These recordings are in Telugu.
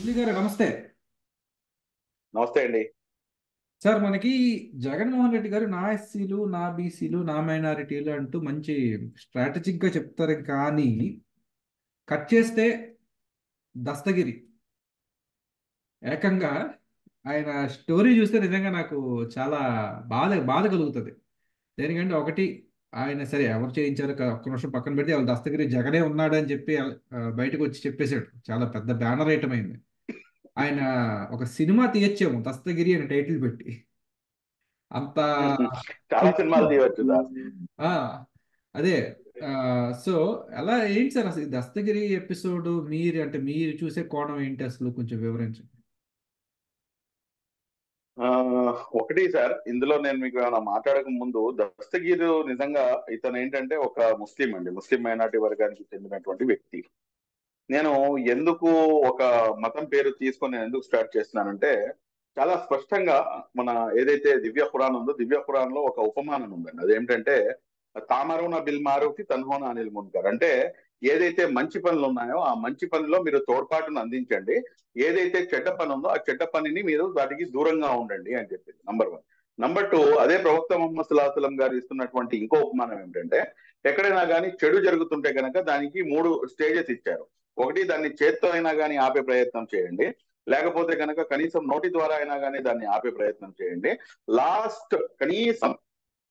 మురళి గారు నమస్తే. నమస్తే అండి. సార్ మనకి జగన్మోహన్ రెడ్డి గారు నా ఎస్సీలు నా బీసీలు నా మైనారిటీలు అంటూ మంచి స్ట్రాటజిక్ గా చెప్తారు, కానీ కట్ చేస్తే దస్తగిరి ఏకంగా ఆయన స్టోరీ చూస్తే నిజంగా నాకు చాలా బాధ బాధ కలుగుతుంది. దేనికంటే ఒకటి, ఆయన సరే ఎవరు చేయించారు ఒక్క నిమిషం పక్కన పెడితే వాళ్ళ దస్తగిరి జగనే ఉన్నాడని చెప్పి బయటకు వచ్చి చెప్పేశాడు. చాలా పెద్ద బ్యానర్ ఐటమ్ అయింది. ఆయన ఒక సినిమా తీయచ్చేమో దస్తగిరి అని టైటిల్ పెట్టి, అంత చాలా పిచ్చి. సినిమాలు తీయవచ్చు సార్. ఆ, అదే. ఆ, సో అలా ఏంటి సార్ అసలు ఈ దస్తగిరి ఎపిసోడ్ మీరు చూసే కోణం ఏంటి అసలు కొంచెం వివరించండి. ఆ, ఒకటి సార్, ఇందులో నేను మీకు ఏమైనా మాట్లాడక ముందు, దస్తగీర్ నిజంగా ఇతను ఏంటంటే ఒక ముస్లిం అండి, ముస్లిం మైనారిటీ వర్గానికి చెందినటువంటి వ్యక్తి. నేను ఎందుకు ఒక మతం పేరు తీసుకొని నేను ఎందుకు స్టార్ట్ చేస్తున్నానంటే, చాలా స్పష్టంగా మన ఏదైతే దివ్య ఖురాన్ ఉందో, దివ్య ఖురాన్ లో ఒక ఉపమానం ఉందండి. అదేంటంటే తామరున బిల్ మారూఫి తన్హోన అనిల్ మున్కర్. అంటే ఏదైతే మంచి పనులు ఉన్నాయో ఆ మంచి పనిలో మీరు తోడ్పాటును అందించండి, ఏదైతే చెడ్డ పని ఉందో ఆ చెడ్డ పనిని మీరు వాటికి దూరంగా ఉండండి అని చెప్పింది. Number one. నంబర్ టూ, అదే ప్రవక్త ముహమ్మద్ సల్లాహు సలం గారు ఇస్తున్నటువంటి ఇంకో ఉపమానం ఏంటంటే, ఎక్కడైనా కానీ చెడు జరుగుతుంటే కనుక దానికి మూడు స్టేజెస్ ఇచ్చారు. ఒకటి, దాన్ని చేత్తో అయినా కానీ ఆపే ప్రయత్నం చేయండి, లేకపోతే కనుక కనీసం నోటి ద్వారా అయినా కానీ దాన్ని ఆపే ప్రయత్నం చేయండి, లాస్ట్ కనీసం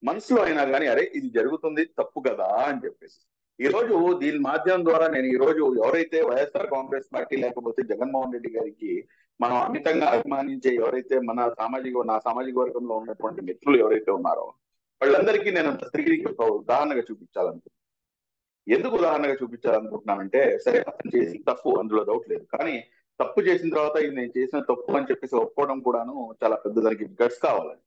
మనసులో అయినా కానీ అరే ఇది జరుగుతుంది తప్పు కదా అని చెప్పేసి. ఈ రోజు దీని మాధ్యమం ద్వారా నేను ఈ రోజు ఎవరైతే వైఎస్ఆర్ కాంగ్రెస్ పార్టీ లేకపోతే జగన్మోహన్ రెడ్డి గారికి మనం అమితంగా అభిమానించే ఎవరైతే నా సామాజిక వర్గంలో ఉన్నటువంటి మిత్రులు ఎవరైతే ఉన్నారో వాళ్ళందరికీ నేను దస్తగిరికి ఒక ఉదాహరణగా చూపించాలనుకుంటున్నాను. ఎందుకు ఉదాహరణగా చూపించాలనుకుంటున్నానంటే, సరే అతను చేసిన తప్పు, అందులో డౌట్ లేదు, కానీ తప్పు చేసిన తర్వాత ఇది నేను చేసిన తప్పు అని చెప్పేసి ఒప్పుకోవడం కూడాను చాలా పెద్ద, దానికి గట్స్ కావాలండి,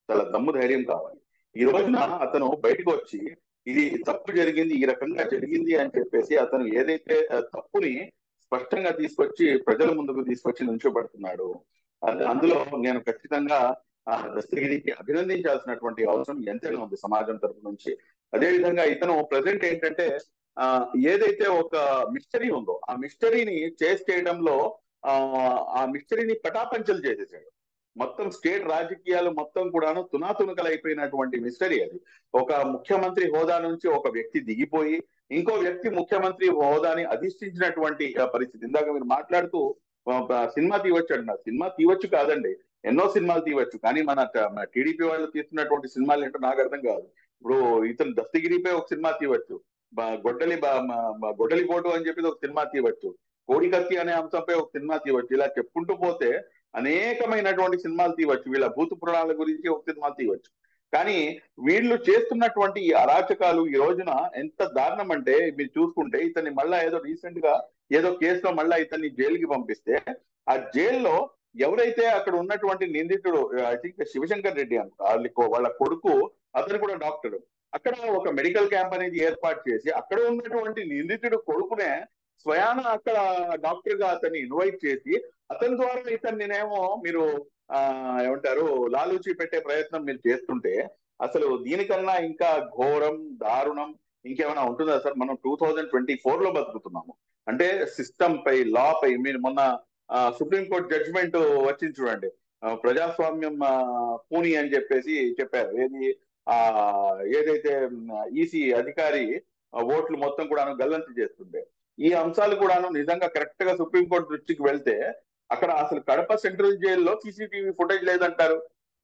చాలా దమ్ము ధైర్యం కావాలి. ఈ రోజున అతను బయటకు వచ్చి ఇది తప్పు జరిగింది, ఈ రకంగా జరిగింది అని చెప్పేసి అతను ఏదైతే తప్పుని స్పష్టంగా తీసుకొచ్చి ప్రజల ముందుకు తీసుకొచ్చి నిల్చోబడుతున్నాడు, అందులో నేను ఖచ్చితంగా దస్తగిరికి అభినందించాల్సినటువంటి అవసరం ఎంతైనా ఉంది సమాజం తరపు నుంచి. అదే విధంగా ఇతను ప్రజెంట్ ఏంటంటే, ఆ ఏదైతే ఒక మిస్టరీ ఉందో ఆ మిస్టరీని చేయడంలో ఆ ఆ మిస్టరీని పటాపంచలు చేసేసాడు. మొత్తం స్టేట్ రాజకీయాలు మొత్తం కూడాను తునాతునకలైపోయినటువంటి మిస్టరీ అది. ఒక ముఖ్యమంత్రి హోదా నుంచి ఒక వ్యక్తి దిగిపోయి ఇంకో వ్యక్తి ముఖ్యమంత్రి హోదాని అధిష్ఠించినటువంటి పరిస్థితి. ఇందాక మీరు మాట్లాడుతూ సినిమా తీయవచ్చు అన్నారు. సినిమా తీయవచ్చు కాదండి, ఎన్నో సినిమాలు తీయవచ్చు, కానీ మన టీడీపీ వాళ్ళు తీస్తున్నటువంటి సినిమాలు ఏంటో నాకు అర్థం కాదు. ఇప్పుడు ఇతను దస్తగిరిపై ఒక సినిమా తీయవచ్చు, గొడ్డలి పోటు అని చెప్పి ఒక సినిమా తీయవచ్చు, కోడికత్తి అనే అంశంపై ఒక సినిమా తీయవచ్చు, ఇలా చెప్పుకుంటూ పోతే అనేకమైనటువంటి సినిమాలు తీయవచ్చు, వీళ్ళ భూత పురాణాల గురించి ఒక సినిమా తీయవచ్చు. కానీ వీళ్ళు చేస్తున్నటువంటి ఈ అరాచకాలు ఈ రోజున ఎంత దారుణం అంటే, మీరు చూసుకుంటే ఇతన్ని మళ్ళా ఏదో రీసెంట్ గా ఏదో కేసులో మళ్ళా ఇతన్ని జైలుకి పంపిస్తే, ఆ జైల్లో ఎవరైతే అక్కడ ఉన్నటువంటి నిందితుడు, ఐ థింక్ శివశంకర్ రెడ్డి అంట, వాళ్ళ కొడుకు, అతను కూడా డాక్టర్, అక్కడ ఒక మెడికల్ క్యాంప్ అనేది ఏర్పాటు చేసి అక్కడ ఉన్నటువంటి నిందితుడు కొడుకునే స్వయాన అక్కడ డాక్టర్ గా అతన్ని ఇన్వైట్ చేసి అతని ద్వారా ఇతన్నినేమో మీరు ఆ ఏమంటారు లాలూచి పెట్టే ప్రయత్నం మీరు చేస్తుంటే, అసలు దీనికన్నా ఇంకా ఘోరం, దారుణం ఇంకేమైనా ఉంటుందా సార్? మనం 2024 లో బతుకుతున్నాము. అంటే సిస్టమ్ పై, లా పై, మీరు మొన్న సుప్రీంకోర్టు జడ్జిమెంట్ వచ్చింది చూడండి, ప్రజాస్వామ్యం పూని అని చెప్పేసి చెప్పారు. ఆ ఏదైతే ఈసీ అధికారి ఓట్లు మొత్తం కూడాను గల్లంతు చేస్తుండే, ఈ అంశాలు కూడాను నిజంగా కరెక్ట్ గా సుప్రీంకోర్టు దృష్టికి వెళ్తే అక్కడ అసలు కడప సెంట్రల్ జైల్లో సీసీటీవీ ఫుటేజ్ లేదంటారు.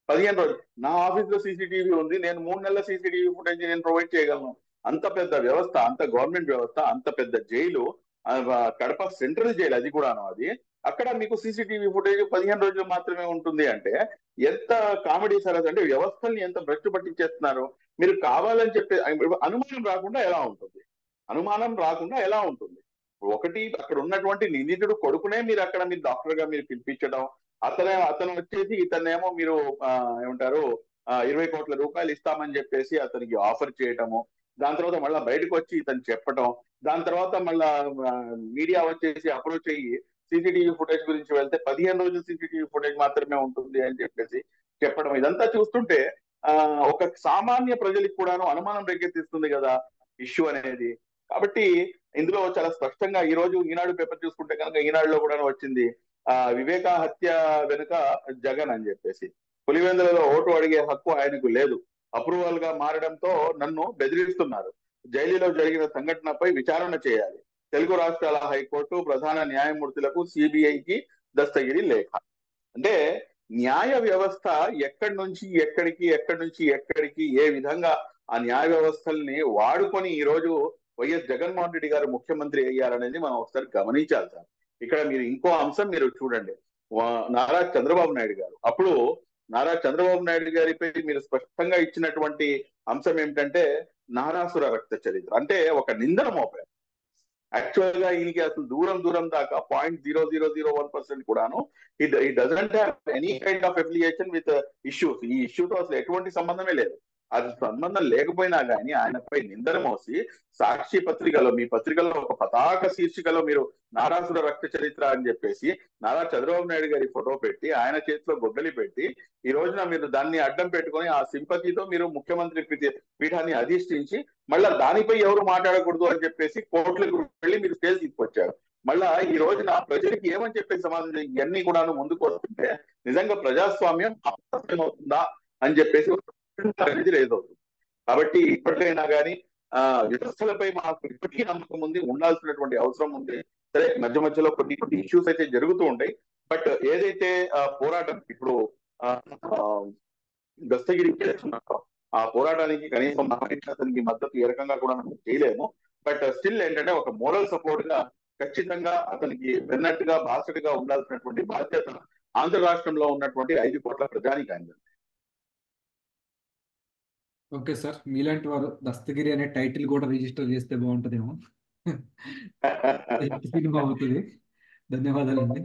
15 రోజులు నా ఆఫీస్ లో సీసీటీవీ ఉంది, నేను 3 నెలల సీసీటీవీ ఫుటేజ్ నేను ప్రొవైడ్ చేయగలను. అంత పెద్ద వ్యవస్థ, అంత గవర్నమెంట్ వ్యవస్థ, అంత పెద్ద జైలు, కడప సెంట్రల్ జైలు అది కూడాను. అది అక్కడ మీకు సీసీటీవీ ఫుటేజ్ 15 రోజులు మాత్రమే ఉంటుంది అంటే ఎంత కామెడీ సార్ అది! అంటే వ్యవస్థల్ని ఎంత భ్రష్టు పట్టించేస్తున్నారు. మీరు కావాలని చెప్పి అనుమానం రాకుండా ఎలా ఉంటుంది? అనుమానం రాకుండా ఎలా ఉంటుంది? ఒకటి, అక్కడ ఉన్నటువంటి నిందితుడు కొడుకునే మీరు డాక్టర్ గా మీరు పిలిపించడం, అతను వచ్చేసి ఇతన్నేమో మీరు ఏమంటారు 20 కోట్ల రూపాయలు ఇస్తామని చెప్పేసి అతనికి ఆఫర్ చేయటము, దాని తర్వాత మళ్ళీ బయటకు వచ్చి ఇతను చెప్పటం, దాని తర్వాత మళ్ళా మీడియా వచ్చేసి అప్రోచ్ అయ్యి సీసీటీవీ ఫుటేజ్ గురించి వెళ్తే 15 రోజులు సీసీటీవీ ఫుటేజ్ మాత్రమే ఉంటుంది అని చెప్పేసి చెప్పడం, ఇదంతా చూస్తుంటే ఆ ఒక సామాన్య ప్రజలకు కూడాను అనుమానం రేకెత్తిస్తుంది కదా ఇష్యూ అనేది. కాబట్టి ఇందులో చాలా స్పష్టంగా ఈ రోజు ఈనాడు పేపర్ చూసుకుంటే కనుక ఈనాడులో కూడా వచ్చింది, వివేక హత్య వెనుక జగన్ అని చెప్పేసి, పులివెందులలో ఓటు అడిగే హక్కు ఆయనకు లేదు, అప్రూవల్ గా మారడంతో నన్ను బెదిరిస్తున్నారు, జైలులో జరిగిన సంఘటనపై విచారణ చేయాలి, తెలుగు రాష్ట్రాల హైకోర్టు ప్రధాన న్యాయమూర్తులకు సిబిఐకి దస్తగిరి లేఖ. అంటే న్యాయ వ్యవస్థ ఎక్కడి నుంచి ఎక్కడికి, ఎక్కడి నుంచి ఎక్కడికి, ఏ విధంగా ఆ న్యాయ వ్యవస్థల్ని వాడుకొని ఈ రోజు వైఎస్ జగన్మోహన్ రెడ్డి గారు ముఖ్యమంత్రి అయ్యారనేది మనం ఒకసారి గమనించాలి సార్. ఇక్కడ మీరు ఇంకో అంశం మీరు చూడండి, నారా చంద్రబాబు నాయుడు గారు అప్పుడు, నారా చంద్రబాబు నాయుడు గారిపై మీరు స్పష్టంగా ఇచ్చినటువంటి అంశం ఏమిటంటే నారాసుర రక్త చరిత్ర, అంటే ఒక నిందన మోపారు. యాక్చువల్ గా ఈయనకి అసలు దూరం దూరం దాకా 0.0001% కూడాను ఈ doesn't have any kind of affiliation with issues. ఈ ఇష్యూతో అసలు ఎటువంటి సంబంధమే లేదు. అది సంబంధం లేకపోయినా కానీ ఆయనపై నిందన మోసి సాక్షి పత్రికలో, మీ పత్రికలో ఒక పతాక శీర్షికలో మీరు నారాసుర రక్త చరిత్ర అని చెప్పేసి నారా చంద్రబాబు నాయుడు గారి ఫోటో పెట్టి ఆయన చేతిలో గొడ్డలి పెట్టి ఈ రోజున మీరు దాన్ని అడ్డం పెట్టుకొని ఆ సింపతితో మీరు ముఖ్యమంత్రి పీఠాన్ని అధిష్ఠించి మళ్ళా దానిపై ఎవరు మాట్లాడకూడదు అని చెప్పేసి కోర్టులకు వెళ్ళి మీరు స్టేజ్ తీసుకొచ్చారు. మళ్ళా ఈ రోజున ప్రజలకి ఏమని చెప్పేసి సమాధానం ఇవన్నీ కూడా ముందుకు వస్తుంటే నిజంగా ప్రజాస్వామ్యం అవుతుందా అని చెప్పేసి అనేది రేజవుతుంది. కాబట్టి ఇప్పటికైనా కానీ వ్యవస్థలపై మాకు ఇప్పటికీ నమ్మకం ఉంది, ఉండాల్సినటువంటి అవసరం ఉంది. సరే, మధ్య మధ్యలో కొన్ని కొన్ని ఇష్యూస్ అయితే జరుగుతూ ఉంటాయి. బట్ ఏదైతే పోరాటం ఇప్పుడు దస్తగిరి చేస్తున్నారో ఆ పోరాటానికి కనీసం అతనికి మద్దతు ఏ రకంగా కూడా మనం చేయలేము. బట్ స్టిల్ ఏంటంటే ఒక మోరల్ సపోర్ట్ గా ఖచ్చితంగా అతనికి వెన్నట్టుగా బాసటగా ఉండాల్సినటువంటి బాధ్యత ఆంధ్ర రాష్ట్రంలో ఉన్నటువంటి 5 కోట్ల ప్రజానికానికి. ఓకే సార్, మీలాంటి వారు దస్తగిరి అనే టైటిల్ కూడా రిజిస్టర్ చేస్తే బాగుంటుందేమో. సినిమా అవుతుంది. ధన్యవాదాలండి.